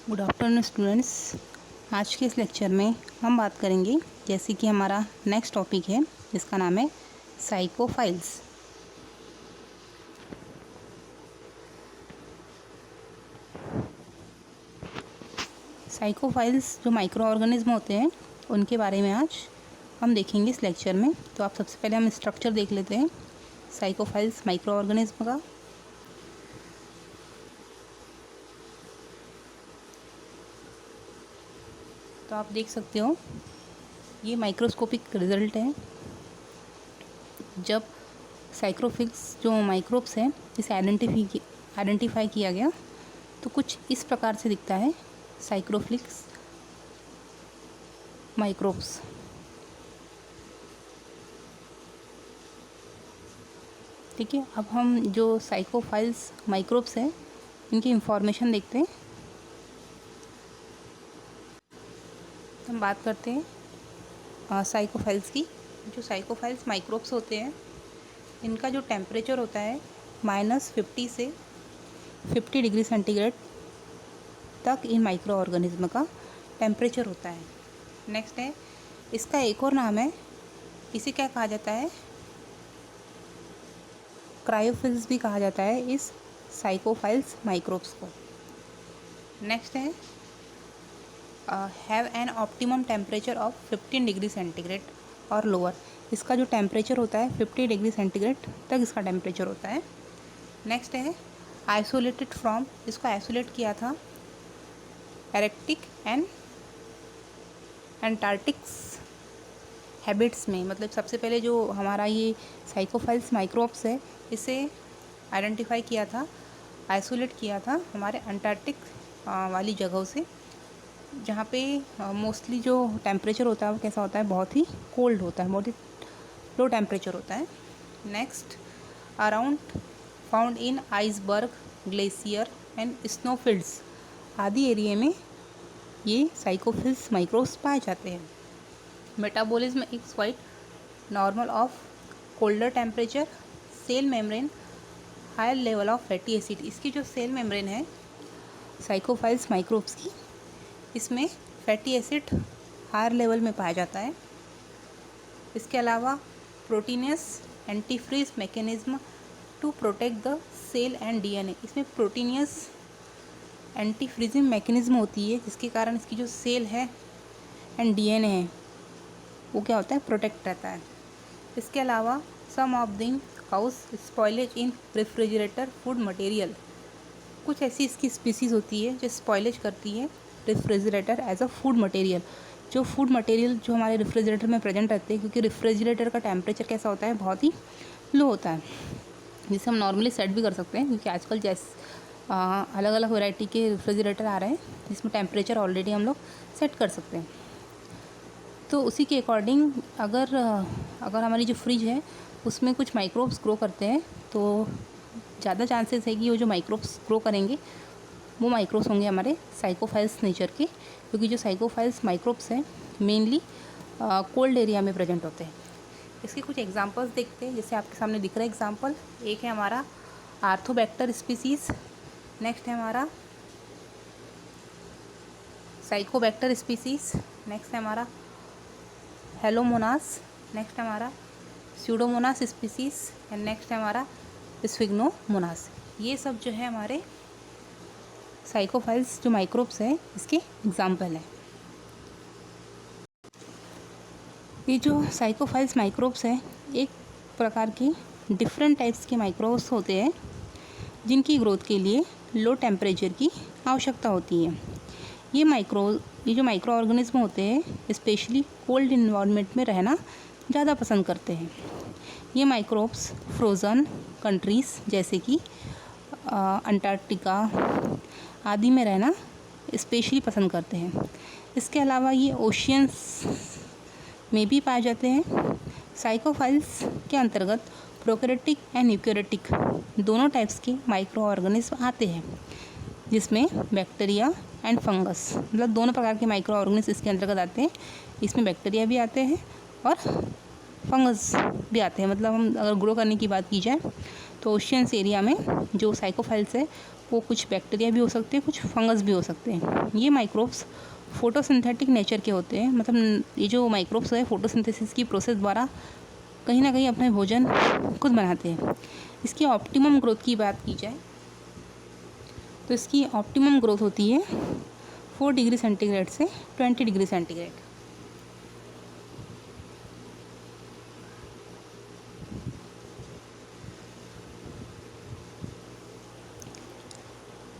Good afternoon students. आज के इस लेक्चर में हम बात करेंगे जैसे कि हमारा नेक्स्ट टॉपिक है जिसका नाम है साइकोफाइल्स। साइकोफाइल्स जो माइक्रो ऑर्गेनिज्म होते हैं उनके बारे में आज हम देखेंगे इस लेक्चर में। तो आप सबसे पहले हम स्ट्रक्चर देख लेते हैं साइकोफाइल्स माइक्रो ऑर्गेनिज्म का। तो आप देख सकते हो ये माइक्रोस्कोपिक रिजल्ट है। जब साइक्रोफिल्स जो माइक्रोब्स हैं इसे आइडेंटिफाई किया गया तो कुछ इस प्रकार से दिखता है साइक्रोफिल्स माइक्रोब्स। ठीक है, अब हम जो साइकोफाइल्स माइक्रोब्स हैं इनकी इंफॉर्मेशन देखते हैं। हम बात करते हैं साइकोफाइल्स की। जो साइकोफाइल्स माइक्रोब्स होते हैं इनका जो टेम्परेचर होता है -50 से 50 डिग्री सेंटीग्रेड तक इन माइक्रो ऑर्गेनिज्म का टेम्परेचर होता है। नेक्स्ट है, इसका एक और नाम है, इसे क्या कहा जाता है, क्रायोफिल्स भी कहा जाता है इस साइकोफाइल्स माइक्रोब्स को। नेक्स्ट है, have an optimum temperature of 15 degree centigrade और लोअर। इसका जो टेम्परेचर होता है 50 डिग्री सेंटीग्रेड तक इसका टेम्परेचर होता है। नेक्स्ट है, आइसोलेटेड फ्रॉम, इसको आइसोलेट किया था एरेक्टिक एंड एंटार्क्टिक्स हैबिट्स में। मतलब सबसे पहले जो हमारा ये साइकोफाइल्स माइक्रोब्स है इसे आइडेंटिफाई किया था, आइसोलेट किया था हमारे अंटार्कटिक वाली जगहों से, जहाँ पे मोस्टली जो टेम्परेचर होता है वो कैसा होता है, बहुत ही कोल्ड होता है, बहुत ही लो टेम्परेचर होता है। Next, around found in iceberg, glacier and snowfields आदि एरिया में ये साइकोफिल्स माइक्रोब्स पाए जाते हैं। Metabolism is quite normal of colder temperature, cell membrane higher level of fatty acid. इसकी जो सेल मेम्ब्रेन है साइकोफाइल्स माइक्रोब्स की, इसमें फैटी एसिड हायर लेवल में पाया जाता है। इसके अलावा proteinaceous antifreeze mechanism to protect the cell and DNA. इसमें प्रोटीनियस एंटी फ्रीजिंग मैकेनिज्म होती है जिसके कारण इसकी जो सेल है एंड डीएनए है वो क्या होता है, प्रोटेक्ट रहता है। इसके अलावा some of the cause spoilage in refrigerator food material. कुछ ऐसी इसकी स्पीसीज़ होती है जो स्पॉइलेज करती है refrigerator as a food material. जो फूड मटेरियल जो हमारे रेफ्रिजरेटर में प्रेजेंट रहते हैं, क्योंकि रेफ्रिजरेटर का टेम्परेचर कैसा होता है, बहुत ही लो होता है, जिसे हम नॉर्मली सेट भी कर सकते हैं। क्योंकि आजकल अलग अलग वैरायटी के रेफ्रिजरेटर आ रहे हैं जिसमें टेम्परेचर ऑलरेडी हम लोग सेट कर सकते हैं। तो उसी के अकॉर्डिंग अगर हमारी जो फ्रिज है उसमें कुछ माइक्रोब्स ग्रो करते हैं तो ज़्यादा चांसेस है कि वो जो माइक्रोब्स ग्रो करेंगे वो माइक्रोब्स होंगे हमारे साइकोफाइल्स नेचर के। क्योंकि जो साइकोफाइल्स माइक्रोब्स हैं मेनली कोल्ड एरिया में प्रेजेंट होते हैं। इसके कुछ एग्जांपल्स देखते हैं, जैसे आपके सामने दिख रहा है एग्जांपल। एक है हमारा आर्थोबैक्टर स्पीसीज़, नेक्स्ट है हमारा साइकोबैक्टर स्पीसीज़, नेक्स्ट है हमारा हेलोमोनास, नेक्स्ट है हमारा स्यूडोमोनास स्पीसीज़ एंड नेक्स्ट है हमारा स्फिग्नोमोनास। ये सब जो है हमारे साइकोफाइल्स जो माइक्रोब्स हैं इसके एग्जाम्पल हैं। ये जो साइकोफाइल्स माइक्रोब्स हैं एक प्रकार की डिफरेंट टाइप्स के माइक्रोब्स होते हैं जिनकी ग्रोथ के लिए लो टेम्परेचर की आवश्यकता होती है। ये जो माइक्रो ऑर्गेनिज्म होते हैं स्पेशली कोल्ड इन्वायरमेंट में रहना ज़्यादा पसंद करते हैं। ये माइक्रोब्स फ्रोज़न कंट्रीज़ जैसे कि अंटार्कटिका आदि में रहना स्पेशली पसंद करते हैं। इसके अलावा ये ओशियंस में भी पाए जाते हैं। साइकोफाइल्स के अंतर्गत प्रोकैरियोटिक एंड यूकैरियोटिक दोनों टाइप्स के माइक्रो ऑर्गेनिज्म आते हैं, जिसमें बैक्टीरिया एंड फंगस, मतलब दोनों प्रकार के माइक्रो ऑर्गेनिज्म इसके अंतर्गत आते हैं। इसमें बैक्टीरिया भी आते हैं और फंगस भी आते हैं। मतलब हम अगर ग्रो करने की बात की जाए तो ओशियंस एरिया में जो साइकोफाइल्स है वो कुछ बैक्टीरिया भी हो सकते हैं, कुछ फंगस भी हो सकते हैं। ये माइक्रोब्स फोटोसिंथेटिक नेचर के होते हैं, मतलब ये जो माइक्रोब्स है फोटोसिंथेसिस की प्रोसेस द्वारा कहीं ना कहीं अपने भोजन खुद बनाते हैं। इसकी ऑप्टिमम ग्रोथ की बात की जाए तो इसकी ऑप्टिमम ग्रोथ होती है 4 डिग्री सेंटीग्रेड से 20 डिग्री सेंटीग्रेड।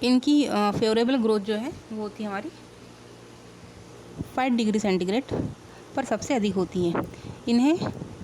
इनकी फेवरेबल ग्रोथ जो है वो होती है हमारी 5 डिग्री सेंटीग्रेड पर सबसे अधिक होती है। इन्हें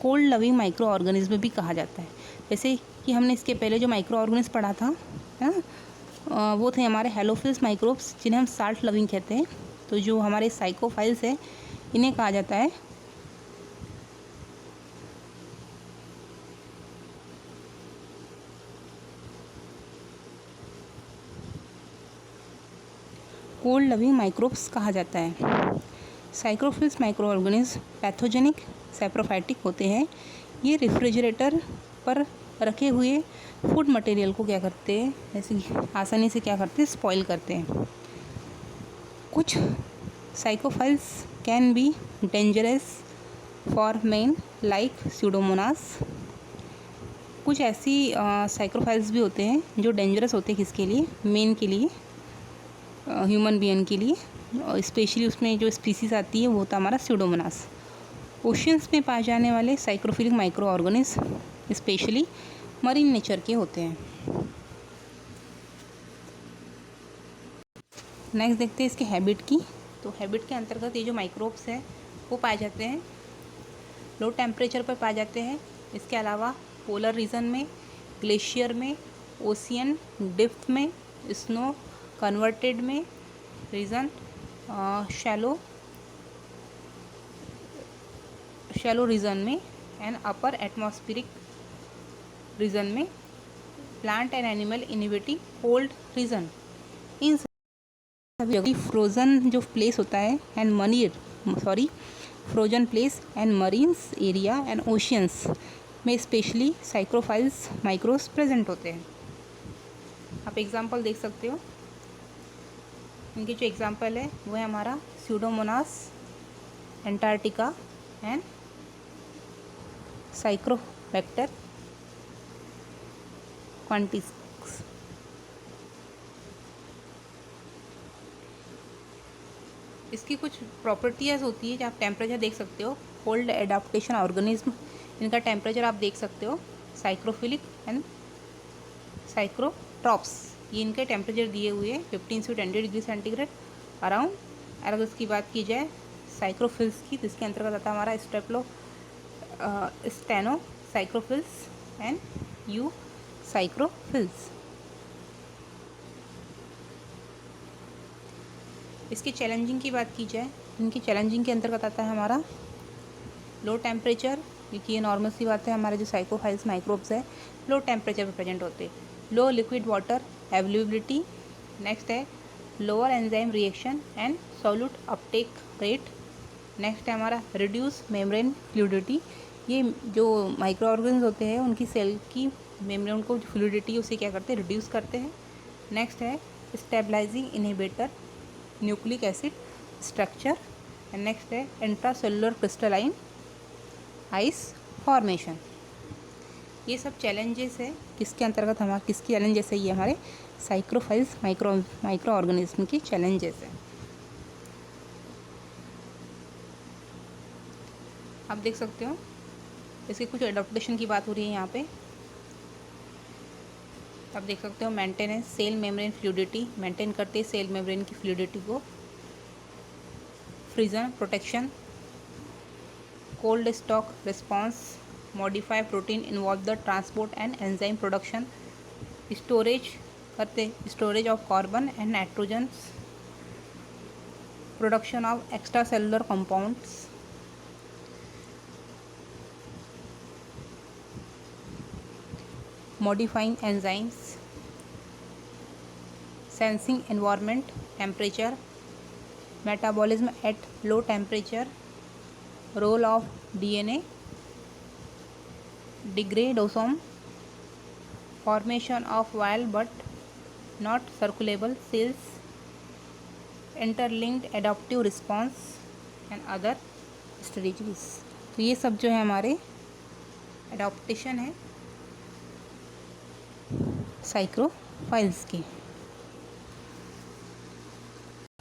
कोल्ड लविंग माइक्रो ऑर्गेनिज्म भी कहा जाता है। जैसे कि हमने इसके पहले जो माइक्रो ऑर्गेनिज्म पढ़ा था, है ना, वो थे हमारे हेलोफिल्स माइक्रोब्स, जिन्हें हम साल्ट लविंग कहते हैं। तो जो हमारे साइकोफाइल्स है इन्हें कहा जाता है कोल्ड लविंग माइक्रोब्स कहा जाता है। साइक्रोफिल्स माइक्रो ऑर्गेनिज्म पैथोजेनिक सैप्रोफाइटिक होते हैं। ये रेफ्रिजरेटर पर रखे हुए फूड मटेरियल को क्या करते हैं, जैसे आसानी से क्या करते हैं, स्पॉइल करते हैं। कुछ psychrophiles can be dangerous for man like Pseudomonas. कुछ ऐसी साइक्रोफाइल्स भी होते हैं जो डेंजरस होते हैं, किसके लिए, मेन के लिए, ह्यूमन बीइंग के लिए। स्पेशली उसमें जो स्पीसीज आती है वो होता है हमारा स्यूडोमोनास। ओशियंस में पाए जाने वाले psychrophilic microorganism specially marine nature के होते हैं। नेक्स्ट देखते हैं इसके हैबिट की। तो हैबिट के अंतर्गत ये जो माइक्रोब्स हैं वो पाए जाते हैं लो टेम्परेचर पर पाए जाते हैं। इसके अलावा पोलर रीजन में, ग्लेशियर में, ओशियन डिप्थ में, स्नो कन्वर्टेड में रीजन, शैलो रीजन में एंड अपर एटमॉस्फेरिक रीजन में, plant and animal inhibiting cold region. इन सभी फ्रोजन जो प्लेस होता है and frozen place and marines area and oceans में स्पेशली साइक्रोफाइल्स माइक्रोस प्रेजेंट होते हैं। आप एग्जांपल देख सकते हो। इनकी जो एग्जांपल है वो है हमारा स्यूडोमोनास एंटार्क्टिका एंड साइक्रोबैक्टर क्वांटिस। इसकी कुछ प्रॉपर्टीज होती है, जो आप टेम्परेचर देख सकते हो। कोल्ड एडाप्टेशन ऑर्गेनिज्म, इनका टेम्परेचर आप देख सकते हो। साइक्रोफिलिक एंड साइक्रोट्रॉप्स, ये इनके टेम्परेचर दिए हुए हैं 15 से 20 डिग्री सेंटीग्रेड अराउंड। और अगर इसकी बात की जाए साइक्रोफिल्स की, तो इसके अंतर्गत आता है हमारा स्टेनो साइक्रोफिल्स एंड यू साइक्रोफिल्स। इसकी चैलेंजिंग की बात की जाए, इनकी चैलेंजिंग के अंतर्गत आता है हमारा लो टेम्परेचर, क्योंकि ये नॉर्मल सी बात है, हमारे जो साइकोफाइल्स माइक्रोब्स है लो टेम्परेचर पे प्रेजेंट होते हैं। लो लिक्विड वाटर अवेलेबिलिटी, नेक्स्ट है lower enzyme reaction and solute Uptake rate, next है हमारा रिड्यूस मेम्ब्रेन फ्लूइडिटी। ये जो माइक्रो ऑर्गेनिज्म होते हैं उनकी सेल की मेम्ब्रेन को जो फ्लूइडिटी उसे क्या करते हैं, रिड्यूस करते हैं। नेक्स्ट है stabilizing inhibitor nucleic acid structure, and next है इंट्रासेलुलर क्रिस्टलाइन आइस फॉर्मेशन। ये सब चैलेंजेस है किसके अंतर्गत, हमारे किसकी चैलेंजेस है, ये हमारे साइक्रोफाइल्स माइक्रो ऑर्गेनिज्म की चैलेंजेस है। आप देख सकते हो इसके कुछ एडॉप्टेशन की बात हो रही है यहाँ पे। आप देख सकते हो maintenance cell membrane fluidity, maintain करते हैं सेल मेम्ब्रेन की फ्लूइडिटी को। Frozen protection, cold stock response, modify protein involve the transport and enzyme production, storage of carbon and nitrogens, production of extra cellular compounds, modifying enzymes, sensing environment temperature, metabolism at low temperature, role of DNA, degradation, formation of wild but not circulable cells, interlinked adaptive response and other strategies. तो ये सब जो है हमारे adaptation है साइक्रोफाइल्स के।